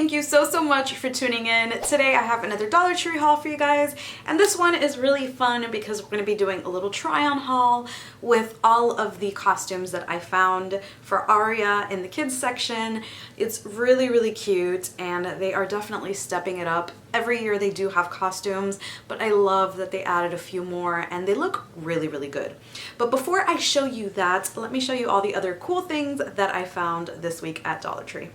thank you so much for tuning in. Today I have another Dollar Tree haul for you guys, and this one is really fun because we're going to be doing a little try-on haul with all of the costumes that I found for Aria in the kids section. It's really cute, and they are definitely stepping it up. Every year they do have costumes, but I love that they added a few more and they look really good. But before I show you that, let me show you all the other cool things that I found this week at Dollar Tree.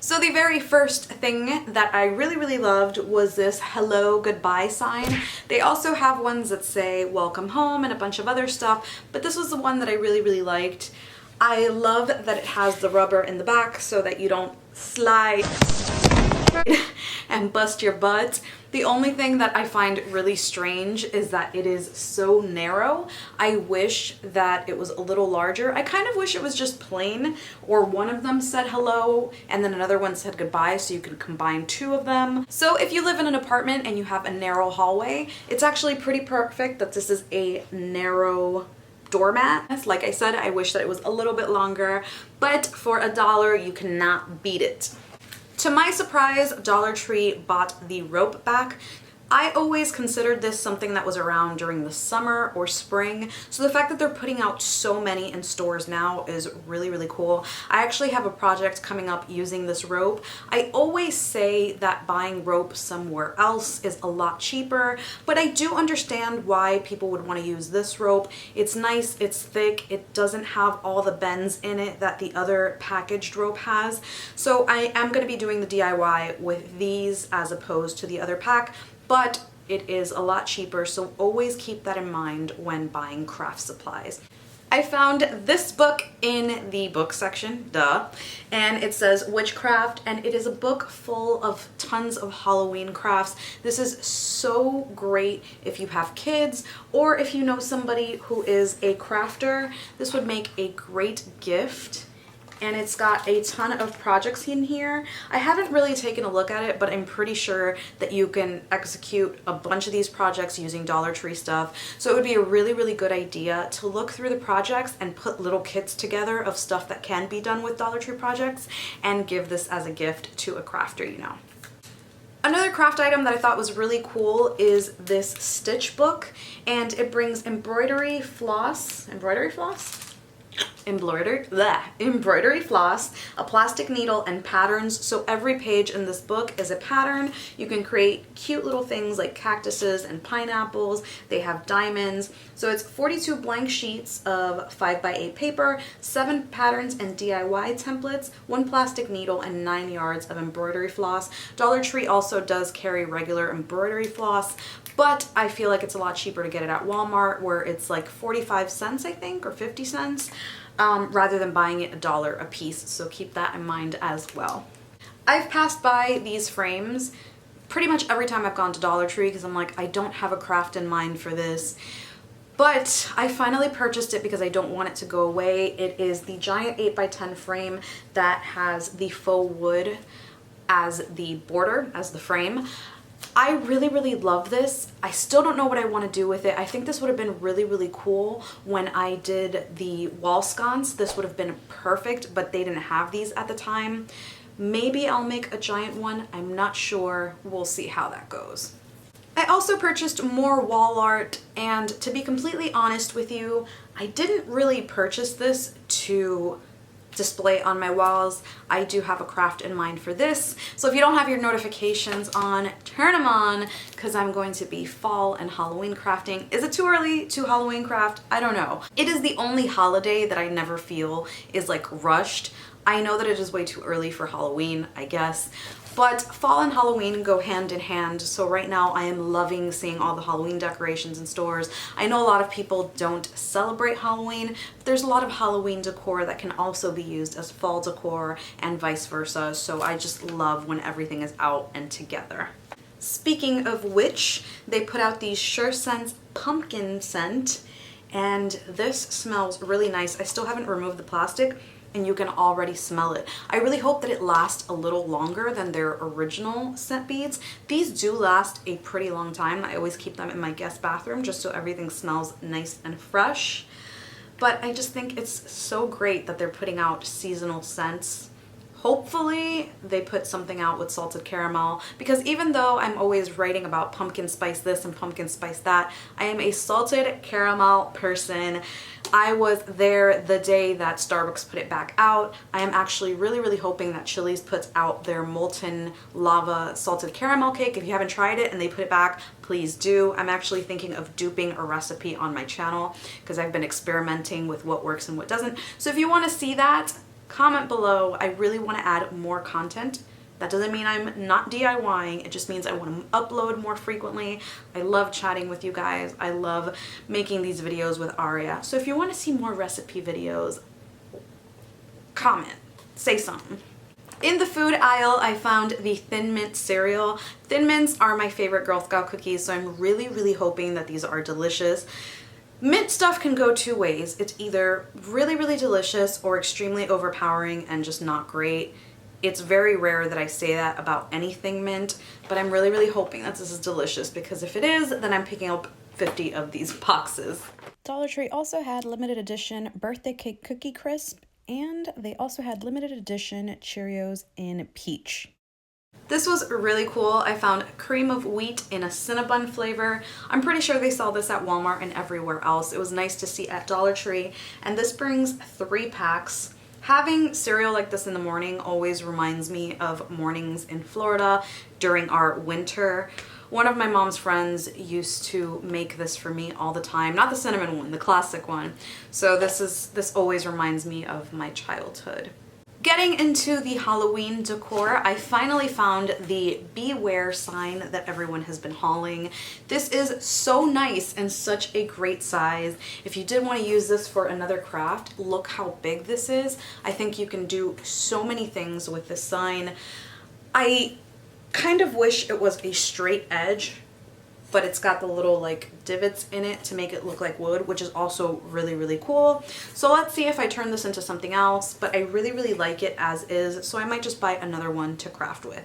So the very first thing that I really loved was this hello goodbye sign. They also have ones that say welcome home and a bunch of other stuff, but this was the one that I really liked. I love that it has the rubber in the back so that you don't slide and bust your butt. The only thing that I find really strange is that it is so narrow. I wish that it was a little larger. I kind of wish it was just plain, or one of them said hello and then another one said goodbye, so you could combine two of them. So if you live in an apartment and you have a narrow hallway, it's actually pretty perfect that this is a narrow doormat. Like I said, I wish that it was a little bit longer, but for $1 you cannot beat it. To my surprise, Dollar Tree bought the rope back. I always considered this something that was around during the summer or spring, so the fact that they're putting out so many in stores now is really cool. I actually have a project coming up using this rope. I always say that buying rope somewhere else is a lot cheaper, but I do understand why people would want to use this rope. It's nice, it's thick, it doesn't have all the bends in it that the other packaged rope has. So I am going to be doing the DIY with these as opposed to the other pack. But it is a lot cheaper, so always keep that in mind when buying craft supplies. I found this book in the book section, duh, and it says Witchcraft, and it is a book full of tons of Halloween crafts. This is so great if you have kids or if you know somebody who is a crafter. This would make a great gift. And it's got a ton of projects in here. I haven't really taken a look at it, but I'm pretty sure that you can execute a bunch of these projects using Dollar Tree stuff. So it would be a really good idea to look through the projects and put little kits together of stuff that can be done with Dollar Tree projects and give this as a gift to a crafter you know. Another craft item that I thought was really cool is this stitch book, and it brings embroidery floss, a plastic needle, and patterns. So every page in this book is a pattern. You can create cute little things like cactuses and pineapples. They have diamonds. So it's 42 blank sheets of 5x8 paper, 7 patterns and DIY templates, 1 plastic needle, and 9 yards of embroidery floss. Dollar Tree also does carry regular embroidery floss, but I feel like it's a lot cheaper to get it at Walmart, where it's like 45 cents, I think, or 50 cents. Rather than buying it $1 a piece, so keep that in mind as well. I've passed by these frames pretty much every time I've gone to Dollar Tree because I'm like, I don't have a craft in mind for this. But I finally purchased it because I don't want it to go away. It is the giant 8x10 frame that has the faux wood as the border, as the frame. I really love this. I still don't know what I want to do with it. I think this would have been really cool when I did the wall sconce. This would have been perfect, but they didn't have these at the time. Maybe I'll make a giant one. I'm not sure. We'll see how that goes. I also purchased more wall art, and to be completely honest with you, I didn't really purchase this to display on my walls. I do have a craft in mind for this, so if you don't have your notifications on, turn them on, because I'm going to be fall and Halloween crafting. Is it too early to Halloween craft? I don't know. It is the only holiday that I never feel is like rushed. I know that it is way too early for Halloween, I guess, but fall and Halloween go hand in hand, so right now I am loving seeing all the Halloween decorations in stores. I know a lot of people don't celebrate Halloween, but there's a lot of Halloween decor that can also be used as fall decor and vice versa, so I just love when everything is out and together. Speaking of which, they put out these Sure Scents pumpkin scent, and this smells really nice. I still haven't removed the plastic, and you can already smell it. I really hope that it lasts a little longer than their original scent beads. These do last a pretty long time. I always keep them in my guest bathroom just so everything smells nice and fresh. But I just think it's so great that they're putting out seasonal scents. Hopefully they put something out with salted caramel, because even though I'm always writing about pumpkin spice this and pumpkin spice that, I am a salted caramel person. I was there the day that Starbucks put it back out. I am actually really hoping that Chili's puts out their molten lava salted caramel cake. If you haven't tried it and they put it back, please do. I'm actually thinking of duping a recipe on my channel because I've been experimenting with what works and what doesn't. So if you want to see that, comment below. I really want to add more content. That doesn't mean I'm not DIYing, it just means I want to upload more frequently. I love chatting with you guys. I love making these videos with Aria. So if you want to see more recipe videos, comment, say something. In the food aisle, I found the Thin Mint cereal. Thin Mints are my favorite Girl Scout cookies, so I'm really hoping that these are delicious. Mint stuff can go two ways. It's either really delicious or extremely overpowering and just not great. It's very rare that I say that about anything mint, but I'm really hoping that this is delicious, because if it is, then I'm picking up 50 of these boxes. Dollar Tree also had limited edition birthday cake cookie crisp, and they also had limited edition Cheerios in peach. This was really cool. I found cream of wheat in a Cinnabon flavor. I'm pretty sure they sell this at Walmart and everywhere else. It was nice to see at Dollar Tree, and this brings 3 packs. Having cereal like this in the morning always reminds me of mornings in Florida during our winter. One of my mom's friends used to make this for me all the time. Not the cinnamon one, the classic one. So this always reminds me of my childhood. Getting into the Halloween decor, I finally found the Beware sign that everyone has been hauling. This is so nice and such a great size. If you did want to use this for another craft, look how big this is. I think you can do so many things with this sign. I kind of wish it was a straight edge, but it's got the little like divots in it to make it look like wood, which is also really cool. So let's see if I turn this into something else, but I really like it as is, so I might just buy another one to craft with.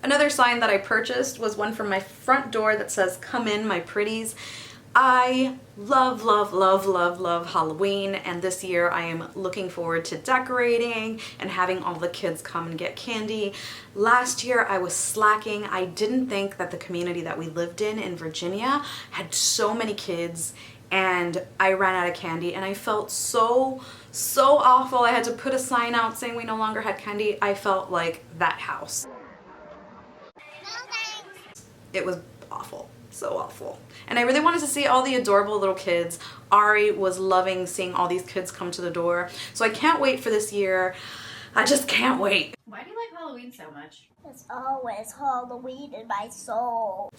Another sign that I purchased was one from my front door that says, "Come in, my pretties." I love Halloween, and this year I am looking forward to decorating and having all the kids come and get candy. Last year I was slacking. I didn't think that the community that we lived in Virginia had so many kids, and I ran out of candy and I felt so awful. I had to put a sign out saying we no longer had candy. I felt like that house. It was awful. So awful. And I really wanted to see all the adorable little kids. Ari was loving seeing all these kids come to the door. So I can't wait for this year. I just can't wait. Why do you like Halloween so much? It's always Halloween in my soul.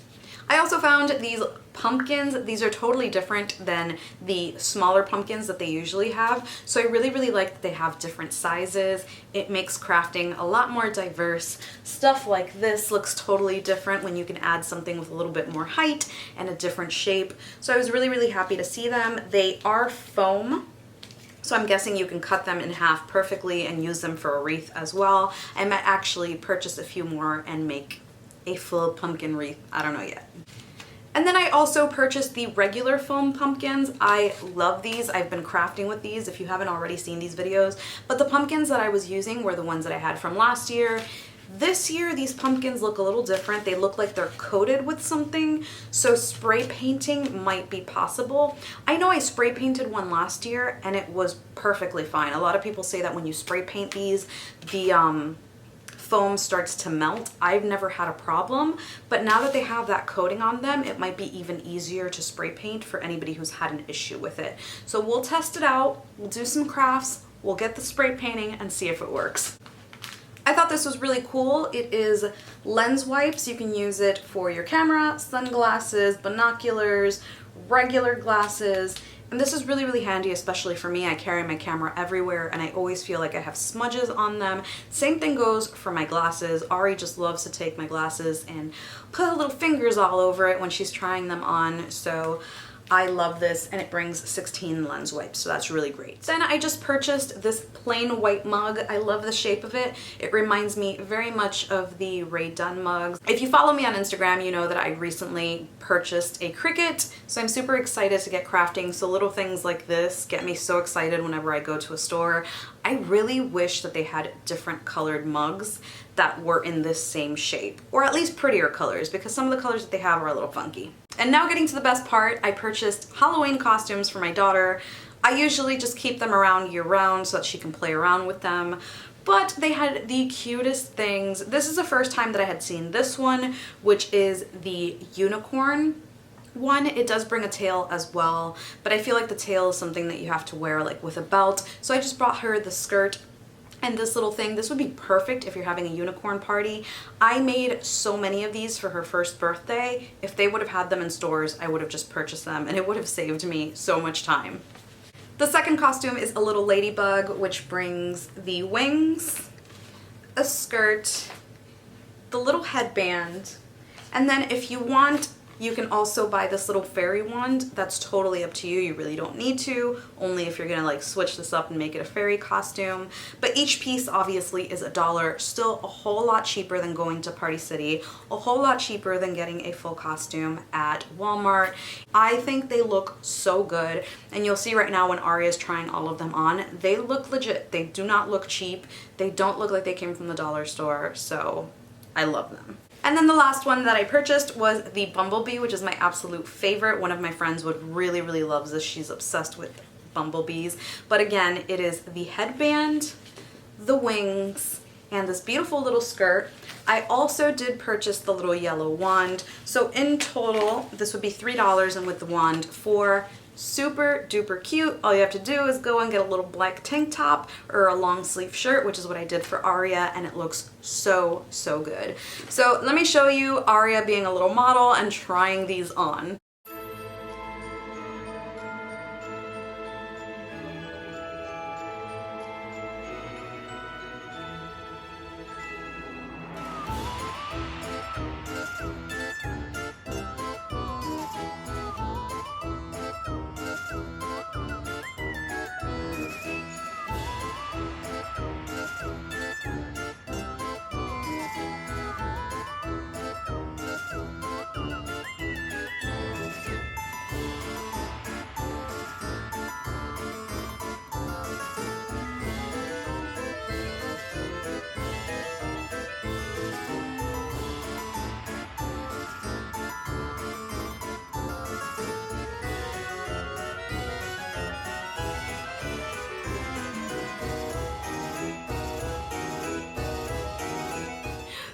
I also found these pumpkins. These are totally different than the smaller pumpkins that they usually have. So I really like that they have different sizes. It makes crafting a lot more diverse. Stuff like this looks totally different when you can add something with a little bit more height and a different shape. So I was really happy to see them. They are foam, so I'm guessing you can cut them in half perfectly and use them for a wreath as well. I might actually purchase a few more and make a full pumpkin wreath. I don't know yet. And then I also purchased the regular foam pumpkins. I love these. I've been crafting with these if you haven't already seen these videos. But the pumpkins that I was using were the ones that I had from last year. This year, these pumpkins look a little different. They look like they're coated with something, so spray painting might be possible. I know I spray painted one last year and it was perfectly fine. A lot of people say that when you spray paint these, the foam starts to melt. I've never had a problem, but now that they have that coating on them, it might be even easier to spray paint for anybody who's had an issue with it. So we'll test it out, we'll do some crafts, we'll get the spray painting and see if it works. I thought this was really cool. It is lens wipes. You can use it for your camera, sunglasses, binoculars, regular glasses. And this is really handy, especially for me. I carry my camera everywhere and I always feel like I have smudges on them. Same thing goes for my glasses. Ari just loves to take my glasses and put her little fingers all over it when she's trying them on. So I love this, and it brings 16 lens wipes, so that's really great. Then I just purchased this plain white mug. I love the shape of it. It reminds me very much of the Rae Dunn mugs. If you follow me on Instagram, you know that I recently purchased a Cricut, so I'm super excited to get crafting. So little things like this get me so excited whenever I go to a store. I really wish that they had different colored mugs that were in this same shape, or at least prettier colors, because some of the colors that they have are a little funky. And now getting to the best part, I purchased Halloween costumes for my daughter. I usually just keep them around year round so that she can play around with them, but they had the cutest things. This is the first time that I had seen this one, which is the unicorn one. It does bring a tail as well, but I feel like the tail is something that you have to wear like with a belt. So I just brought her the skirt and this little thing. This would be perfect if you're having a unicorn party. I made so many of these for her first birthday. If they would have had them in stores, I would have just purchased them, and it would have saved me so much time. The second costume is a little ladybug, which brings the wings, a skirt, the little headband, and then if you want, you can also buy this little fairy wand. That's totally up to you. You really don't need to, only if you're gonna like switch this up and make it a fairy costume. But each piece obviously is $1, still a whole lot cheaper than going to Party City, a whole lot cheaper than getting a full costume at Walmart. I think they look so good, and you'll see right now when Aria is trying all of them on, they look legit. They do not look cheap. They don't look like they came from the dollar store, so I love them. And then the last one that I purchased was the bumblebee, which is my absolute favorite. One of my friends would really, really love this. She's obsessed with bumblebees. But again, it is the headband, the wings, and this beautiful little skirt. I also did purchase the little yellow wand. So in total, this would be $3, and with the wand, $4. Super duper cute. All you have to do is go and get a little black tank top or a long sleeve shirt, which is what I did for Aria, and it looks so, so good. So let me show you Aria being a little model and trying these on.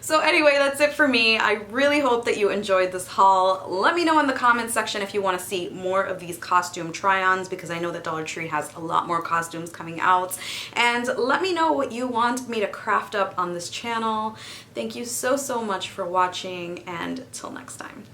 So anyway, that's it for me. I really hope that you enjoyed this haul. Let me know in the comments section if you want to see more of these costume try-ons, because I know that Dollar Tree has a lot more costumes coming out. And let me know what you want me to craft up on this channel. Thank you so, so much for watching, and till next time.